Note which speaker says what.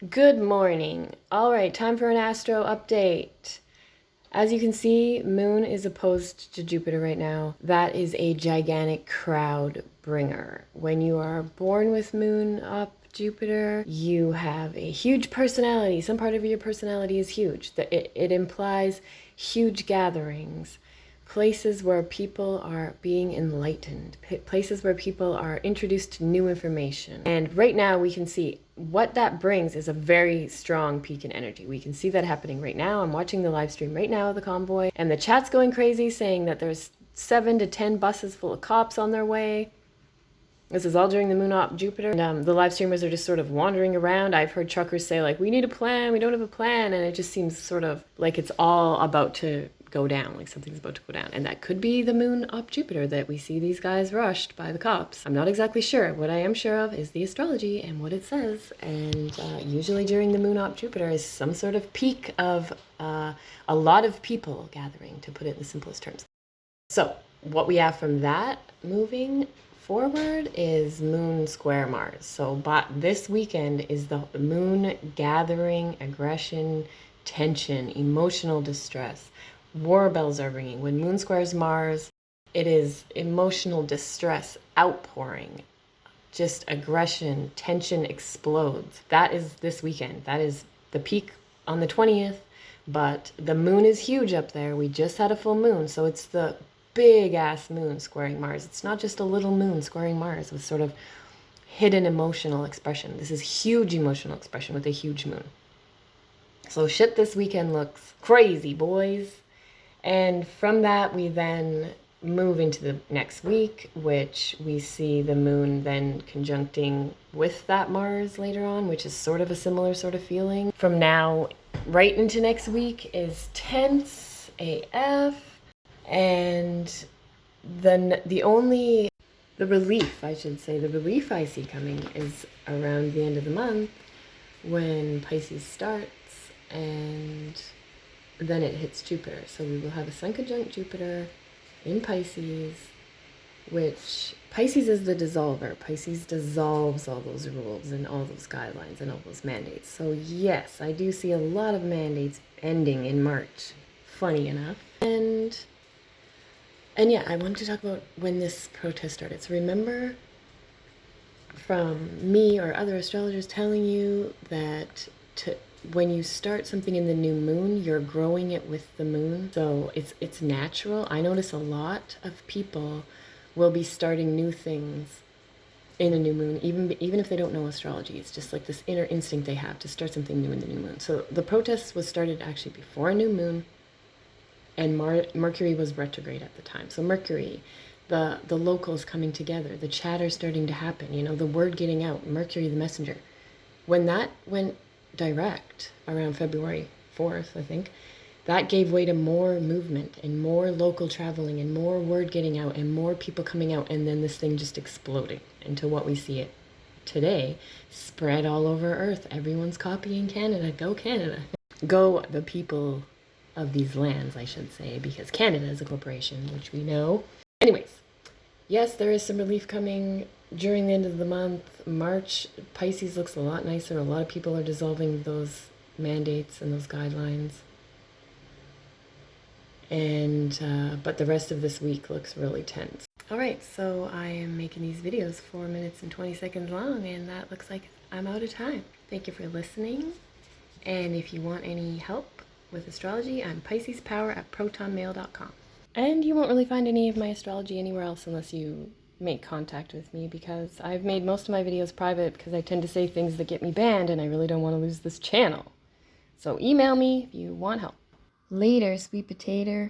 Speaker 1: Good morning. All right, time for an astro update. As you can see, Moon is opposed to Jupiter right now. That is a gigantic crowd bringer. When you are born with Moon up Jupiter, you have a huge personality. Some part of your personality is huge. It implies huge gatherings, places where people are being enlightened, places where people are introduced to new information. And right now we can see what that brings is a very strong peak in energy. We can see that happening right now. I'm watching the live stream right now of the convoy, and the chat's going crazy saying that there's 7 to 10 buses full of cops on their way. This is all during the moon op Jupiter. And the live streamers are just sort of wandering around. I've heard truckers say, like, we need a plan, we don't have a plan. And it just seems sort of like it's all about to go down, like something's about to go down. And that could be the moon op Jupiter that we see these guys rushed by the cops. I'm not exactly sure. What I am sure of is the astrology and what it says. And usually during the moon op Jupiter is some sort of peak of a lot of people gathering, to put it in the simplest terms. So what we have from that moving forward is Moon square Mars. So this weekend is the moon gathering, aggression, tension, emotional distress. War bells are ringing. When Moon squares Mars, it is emotional distress outpouring. Just aggression, tension explodes. That is this weekend. That is the peak on the 20th, but the moon is huge up there. We just had a full moon, so it's the big ass moon squaring Mars. It's not just a little moon squaring Mars with sort of hidden emotional expression. This is huge emotional expression with a huge moon. So shit this weekend looks crazy, boys. And from that, we then move into the next week, which we see the moon then conjuncting with that Mars later on, which is sort of a similar sort of feeling. From now right into next week is tense AF. And then the relief I see coming is around the end of the month when Pisces starts, and then it hits Jupiter. So we will have a sun conjunct Jupiter in Pisces, which Pisces is the dissolver. Pisces dissolves all those rules and all those guidelines and all those mandates. So yes, I do see a lot of mandates ending in March, funny enough. And yeah, I wanted to talk about when this protest started. So remember from me or other astrologers telling you that when you start something in the new moon, you're growing it with the moon. So it's natural. I notice a lot of people will be starting new things in a new moon, even if they don't know astrology. It's just like this inner instinct they have to start something new in the new moon. So the protest was started actually before a new moon. And Mercury was retrograde at the time. So Mercury, the locals coming together, the chatter starting to happen, the word getting out, Mercury the messenger. When that went direct around February 4th, I think, that gave way to more movement and more local traveling and more word getting out and more people coming out. And then this thing just exploding into what we see it today, spread all over Earth. Everyone's copying Canada. Go Canada. Go the people of these lands, I should say, because Canada is a corporation, which we know. Anyways, yes, there is some relief coming during the end of the month. March, Pisces looks a lot nicer. A lot of people are dissolving those mandates and those guidelines. And but the rest of this week looks really tense. All right, so I am making these videos 4 minutes and 20 seconds long, and that looks like I'm out of time. Thank you for listening. And if you want any help with astrology, I'm piscespower@protonmail.com. And you won't really find any of my astrology anywhere else unless you make contact with me, because I've made most of my videos private because I tend to say things that get me banned and I really don't want to lose this channel. So email me if you want help. Later, sweet potato.